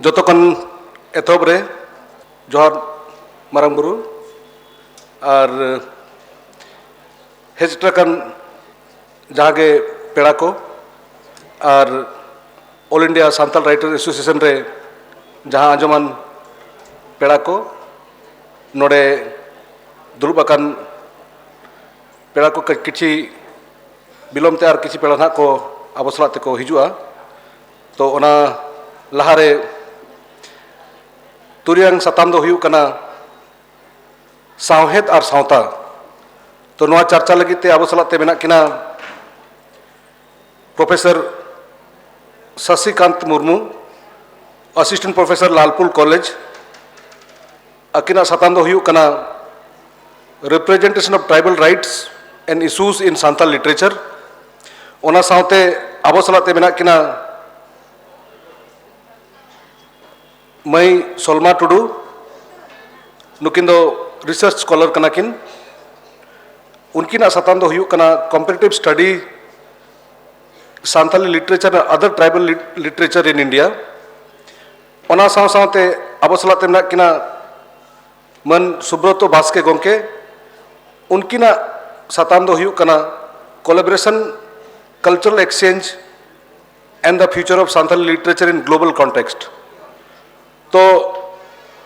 जोतोकन एथोब रे जोहार मारांग बुरु और हेजटकन जहाँगे पेड़ा को और ऑल इंडिया सान्ताल राइटर एसोसिएशन रे जहाँ आंजमान पेड़ा को नोड़े दुरुब अकान पेड़ा को किसी बिलोम ते और किसी पेड़ा ना को आबो सलाते को हिजुआ तो ओना लहारे तुरियांग सताम दो हुयु कना सावहेद और सावता तो नोआ चर्चा लगी ते आबो सलाते मेना किना professor Shashikant Murmu assistant professor Lalpur college अकिना सताम दो हुयु कना representation of tribal rights and issues in Santal literature ओना सावते आबो सलाते मेना किना मई सोलमा टुडू नुकिन दो रिसर्च स्कॉलर कना किन उनकिना सताम दो हुयु कना competitive study Santali literature other tribal literature in India ओना साव सावते आबो सलाते मेना किना मन सुब्रतो बास्के गोंके उनकिना सताम दो हुयु कना collaboration cultural exchange and the future of Santali literature in global context तो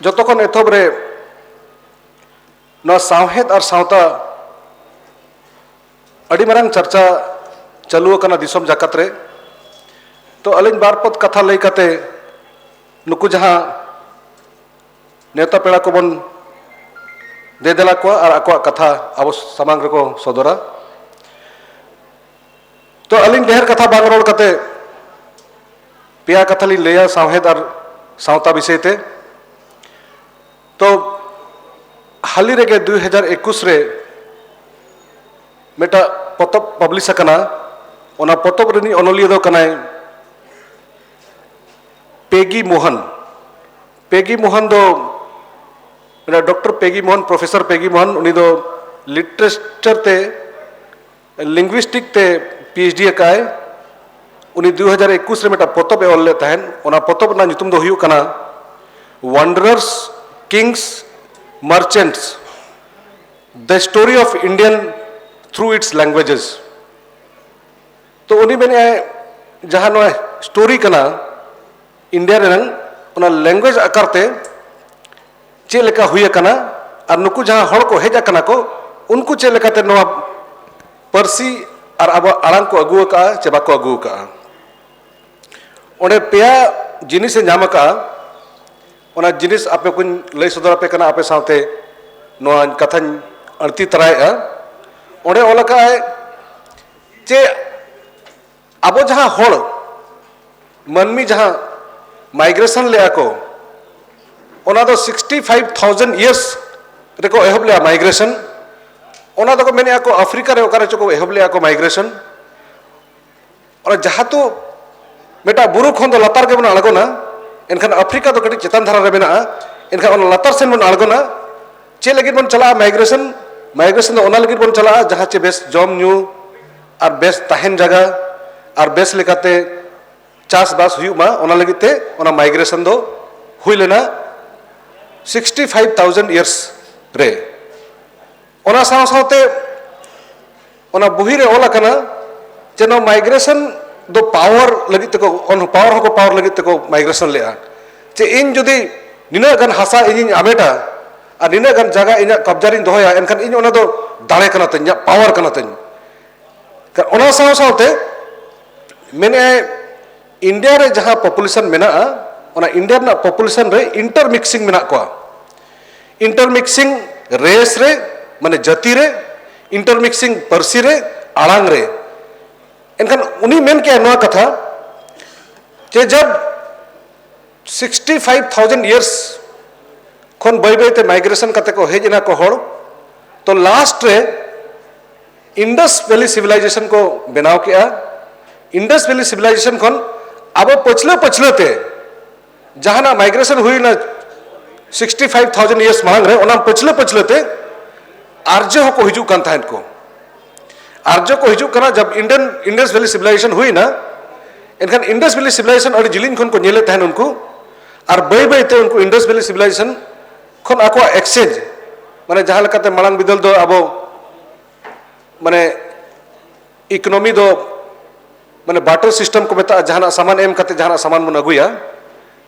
जोतोखन एथोब रे न सावहेद और सावता अड़ी मारंग चर्चा चालू कना दिसोम जाकत रे तो अलिन बार पद कथा लई कते नुकु जहां नेता पेड़ा को बन दे देला को और आको कथा अब समांग रे को सदरा तो अलिन ढेर कथा बांग रोल कते पिया कथा ली लेया सावहेद और सावता विषय ते तो हाली रेगे 2021 रे मेटा पोतब पब्लिश कना ओना पोतब रनी ओनोलिया दो कनाय पेगी मोहन दो मेरा doctor Peggy Mohan professor Peggy Mohan उनी दो लिटरेचर ते लिंग्विस्टिक ते पीएचडी काय उनी 2021 रे मेटा पोतब ऑल ले तहन ओना पोतब ना नितुम दो हुयु कना wanderers kings merchants the story of Indian through its languages तो उनी मैंने जहां नो स्टोरी कना इंडिया रे ओना लैंग्वेज आकारते चे लेका हुए कना और नुकु जहां हड़ को हेजा कना को उनको चे लेकाते नो परसी और अब आड़ांग को अगुआ का चे बाको अगुआ का ओने पेया जिनिस से नाम का ओना जिनिस आपे कुन लई सदर आपे कना आपे साथे नो कथन अड़ती तराय ओने ओलका है जे अब जहां हड़ मनमी जहां माइग्रेशन ले आको ओना दो 65,000 इयर्स रेको एहब ले माइग्रेशन ओना दो मैंने आको अफ्रीका रे ओकारे चको एहब ले आको माइग्रेशन और जहां तो मेटा बुरु खन दो लतार के बन अड़गोना एनखान अफ्रीका तो कटी चेतन धारा रे मेना एनखान लतार सेन बन अड़गोना चे लगी बन चला माइग्रेशन दो ओना लगी बन चला जहां चे बेस जम न्यू और बेस ताहन जगह और बेस लेकाते चास बास हुयु मा ओना लगिते ओना माइग्रेशन दो हुई लेना 65,000 इयर्स रे ओना साव सावते ओना बुही रे ओला कना जेनो माइग्रेशन दो पावर लगी तको ओन पावर हो को पावर लगी तको माइग्रेशन लेआ जे इन जदि निना गन हासा इन आमेटा और निना गन जगह इन कब्जा रिन दोया एनखान इन ओना दो दाड़े कना तन पावर कना तन ओना साव सावते मेने इंडिया रे जहां पॉपुलेशन मेना ओना इंडिया ना पॉपुलेशन रे इंटरमिक्सिंग मेना को इंटरमिक्सिंग रेस रे माने जाति रे इंटरमिक्सिंग परसी रे आड़ांग रे एनखान उनी मेन के नवा कथा जे जब 65,000 इयर्स खन बय बयते माइग्रेशन कते को हेजना को हड़ तो लास्ट रे इंडस वैली सिविलाइजेशन को बनाव किया इंडस वैली सिविलाइजेशन खन अब पछले ते जहां ना माइग्रेशन हुई ना 65,000 इयर्स मांग रहे ओना पछले ते आर्य हो को हिजू कान था इनको आर्य को हिजू कना जब इंडस वैली सिविलाइजेशन हुई ना एनखान इंडस वैली सिविलाइजेशन अड़ी जिलिन खन को नेले तहन उनको और बै बैते उनको इंडस वैली सिविलाइजेशन खन आको एक्सचेंज माने जहाँ लेकाते मांग बिदल दो अब माने इकोनॉमी दो माने बाटर सिस्टम को मेता जहाँ सामान एम करते जहाँ सामान बन अगुया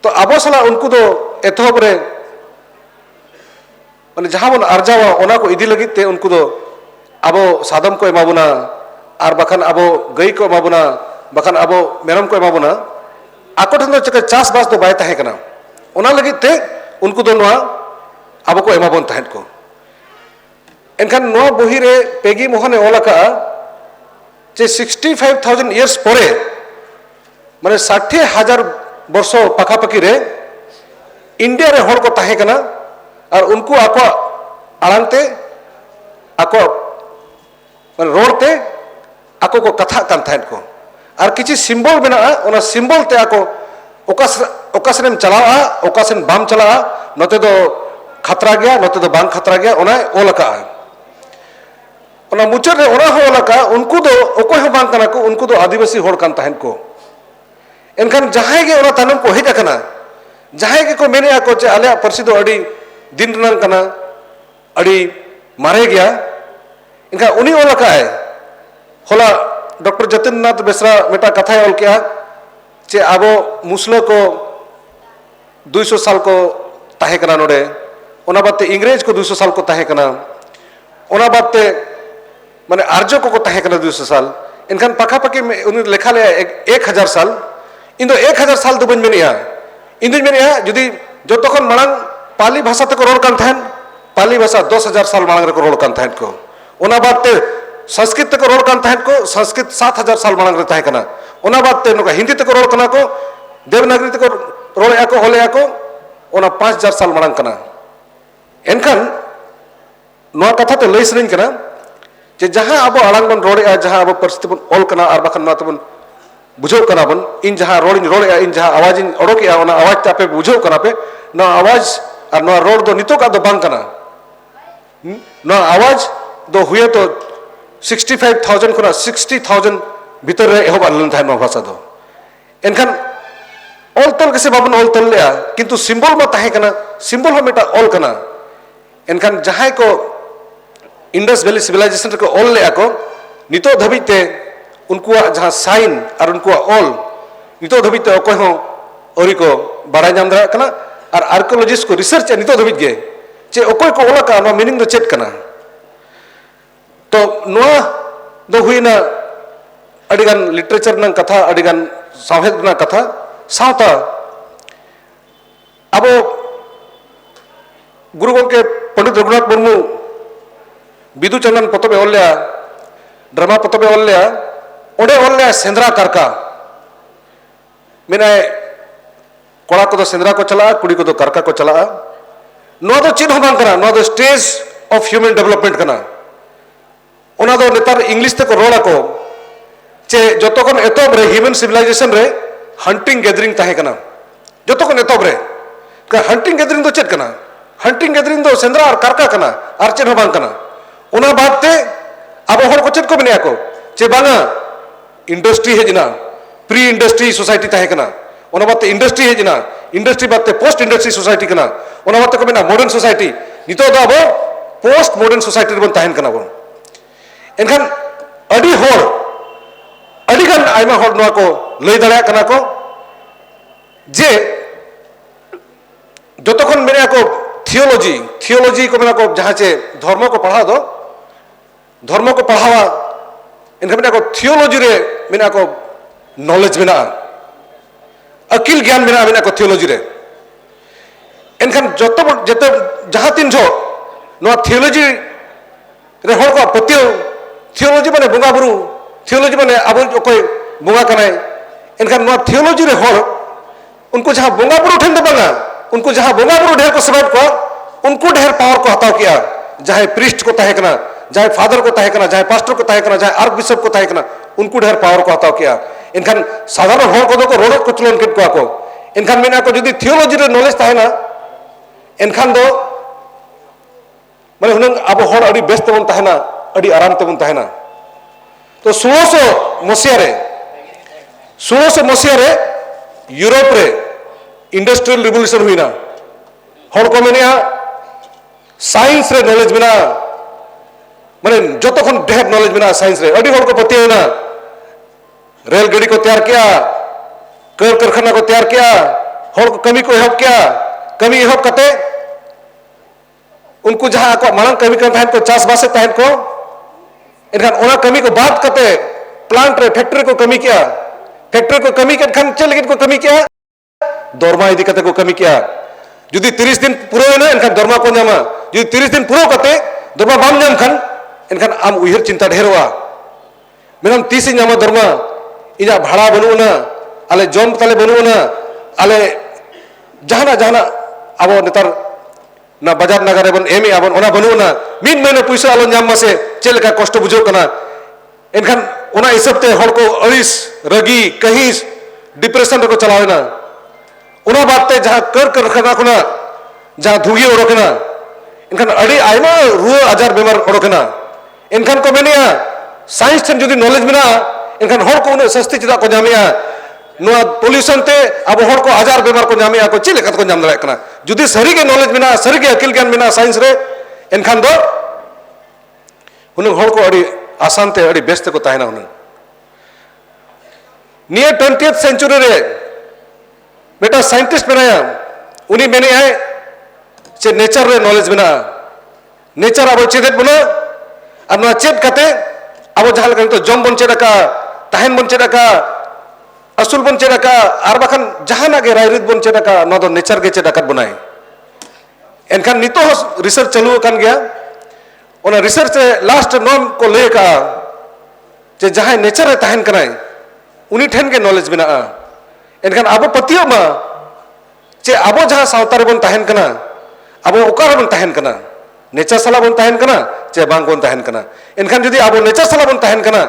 तो अब सला उनको दो एतहब रे माने जहाँ बन अर्जावा ओना को इदी लगी ते उनको दो अब सादम को एमाबुना और बखान अब गई को एमाबुना बखान अब मेरम को एमाबुना आको ठन दो चके चास बास दो बाय तहे कना ओना लगी ते उनको दो नोआ अब को एमाबुन तहन को एनखान नोआ बही रे पेगी मोहने ओलाका जे 65,000 इयर्स परे माने 60,000 वर्ष पाखापाखि रे इंडिया रे हड़ को तहे कना और उनको आको आड़ांगते आको माने रोडते आको को कथा कान थाइन को और किसी सिंबल बना ओना सिंबल ते आको ओकासनेम चलावा ओकासन बाम चला नते दो खतरा गया नते दो बांग खतरा गया ओना ओलका ओना मुचर रे ओना हो ओलका उनको दो ओको हो बांग कना को उनको दो आदिवासी होड़ कान ताहन को एनखान जहां गे ओना तानम को हेज कना जहां गे को मेने आको चे आले परसी दो अड़ी दिन रनन कना अड़ी मारे गया इनका उनी ओलका है होला डॉक्टर जतिननाथ बेसरा मेटा कथा ओल किया चे आबो मुसलो को 200 साल को ताहे कना नोडे ओना बाते इंग्रेज को 200 साल को ताहे कना ओना बाते माने आर्य को ताहे कना 200 साल इनखान पाखापाखि में उन लेखा ले 1000 साल इन दो 1000 साल दो बन मेनिया इन दिन मेनिया जुदी जो तखन मांग पाली भाषा तक रोड कान थान पाली भाषा 10,000 साल मांग रे को रोड कान थान को ओना बाते संस्कृत तक रोड कान थान को संस्कृत 7,000 साल मांग रे ताहे कना ओना बाते नोका हिंदी तक रोड कना को देवनागरी तक रोड या को होले या को ओना 5,000 साल मांग कना एनखान नोआ कथा ते लई सरिन कना जे जहां अब आड़ांग बन रोड़े जहां अब परिस्थिति बन ओल कना और बखन ना तबन बुझो कना बन इन जहां रोड़े इन जहां आवाज इन ओडोके ओना आवाज तापे बुझो कना पे ना आवाज और ना रोड दो नितो का दो बांग कना ना आवाज दो हुए तो 65,000 को 60,000 भीतर रे एहब आलन थाय भाषा दो एनखान ओल तल के से बाबन ओल तल लिया किंतु सिंबल में ताहे कना सिंबल हो मेटा ओल कना एनखान जहां को इंडस वैली सिविलाइजेशन को ओल ले को नितो धबिते उनको जहां साइन और उनको ओल नितो धबिते अको हो ओरी को बड़ा नाम दरा कना और आर्कियोलॉजिस्ट को रिसर्च नितो धबित गे चे अको को ओला का नो मीनिंग दो चेक कना तो नोआ दो हुईना अडिगान लिटरेचर ना कथा अडिगान साहित्य ना कथा सावता अब गुरु गंके पंडित रघुनाथ मुर्मू बिदु चंदन पतबे ओल्या ड्रामा पतबे ओल्या ओडे ओल्या सेंद्रा कारका मेना कोड़ा को सेंद्रा को चला कुड़ी को कारका को चला नो दो चिन्ह बांग कना नो दो स्टेज ऑफ ह्यूमन डेवलपमेंट कना ओना दो नेतार इंग्लिश ते को रोड़ा को चे जतो कोन एतोब रे ह्यूमन सिविलाइजेशन रे हंटिंग गैदरिंग ताहे कना जतो कोन एतोब रे का हंटिंग गैदरिंग दो चेत कना हंटिंग गैदरिंग दो सेंद्रा और कारका कना आर चिन्ह बांग कना ओना बात ते अब हर को चेत को बने को चे बांगा इंडस्ट्री हेजना प्री इंडस्ट्री सोसाइटी ताहे कना ओना बात इंडस्ट्री हेजना इंडस्ट्री बात पोस्ट इंडस्ट्री सोसाइटी कना ओना बात को बना मॉडर्न सोसाइटी नितो दो अब पोस्ट मॉडर्न सोसाइटी रे बन ताहेन कना बन एनखान अडी होर अडिगान आयमा होर नोआ को लई दड़ा कना को जे जतखन मेरे को थियोलॉजी को मेरा को जहां से धर्म को पढ़ा दो धर्म को पढ़ावा इनका मेरा को थियोलॉजी रे मेरा को नॉलेज मेना अकिल ज्ञान मेना को थियोलॉजी रे इनखान जते जहां तीन जो नो थियोलॉजी रे होर को पतियो थियोलॉजी माने बुंगा बुरु थियोलॉजी माने अब कोई बुंगा कनाय इनखान नो थियोलॉजी रे होर उनको जहां बुंगा बुरु ठेन दो बंगा उनको जहां बोंगा बुरु ढेर को सबब को उनको ढेर पावर को हताव किया जहां प्रीस्ट को तहे कना जहां फादर को तहे कना जहां पास्टर को तहे कना जहां आर्क बिशप को तहे कना उनको ढेर पावर को हताव किया इनखान साधारण होर को रोड को चलन किट को इनखान मेना को जदी थियोलॉजी रे नॉलेज तहे ना इनखान दो माने हुनंग अब होर अडी बेस्ट बन तहे ना अडी आराम तबन तहे ना तो 1600 मसिया रे यूरोप रे इंडस्ट्रियल रिवोल्यूशन हुईना हर को मेनिया साइंस रे नॉलेज मेना माने जतो खन ढेर नॉलेज मेना साइंस रे अडी हर को पतियना रेल गाड़ी को तैयार किया कर कारखाना को तैयार किया हर को कमी को एहब किया कमी एहब कते उनको जहां को मांग कमी कर तहन को चास बासे तहन को इनखान ओना कमी को बात कते प्लांट रे फैक्ट्री को कमी किया फैक्ट्री को कमी कर खान चल को कमी किया दरमा इदी कते को कमी किया जुदी 30 दिन पूरा ना इनखान दरमा को नामा जुदी 30 दिन पूरा कते दरमा बाम नाम खान इनखान आम उहिर चिंता ढेरवा मेनम 30 नामा दरमा इजा भाड़ा बनुना आले जम ताले बनुना आले जहाना जहाना अब नेतार ना बाजार नगरे बन एमी आबन ओना बनुना मिन महीने पैसा आलो नाम से चेलका कष्ट बुझो कना इनखान ओना हिसाबते हर को अड़िस रगी कहिस डिप्रेशन को चलावेना ओना बातते जहां कर कारखाना खुना जहां धुगी ओडोकना इनखान अड़ी आयमा रुआ आजार बेमार ओडोकना इनखान को मेनिया साइंस ठन जुदी नॉलेज मेना इनखान हर को सस्ती चिदा को जामिया नुआ पोल्यूशन ते अब हर को आजार बेमार को जामिया को चिले कत को जाम दाड़ा कना जुदी सरी के नॉलेज मेना सरी के अकिल ज्ञान मेना साइंस रे इनखान दो उन हर को अड़ी आसान ते अड़ी बेस्ट को ताहेना उन नियर 20th सेंचुरी रे बेटा साइंटिस्ट बनाया उनी मेने है चे नेचर रे नॉलेज मेना नेचर अब चेदेत बना अब ना चेद कते अब जहां लगा तो जम बन चेदका ताहेन बन चेदका असुल बन चेदका आर बाखान जहां ना के रायरित बन चेदका न तो नेचर के चेदका बनाए एनखान नितो रिसर्च चालू कान गया ओना रिसर्च लास्ट नॉन को लेका जे जहां नेचर रे ताहेन कनाय उनी ठेन के नॉलेज मेना एनखान अब पतियो मा चे अब जहां सावता रे बन ताहेन कना अब ओकार बन ताहेन कना नेचर सला बन ताहेन कना चे बांग बन ताहेन कना एनखान जदी अब नेचर सला बन ताहेन कना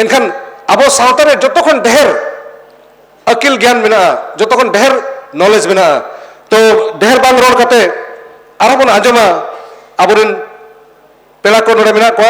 एनखान अब सावता रे जतो खन ढेर अकिल ज्ञान मेना जतो खन ढेर नॉलेज मेना तो ढेर बांग रोड कते आरो बन आजमा अबरिन पेड़ा को नोडे मेना को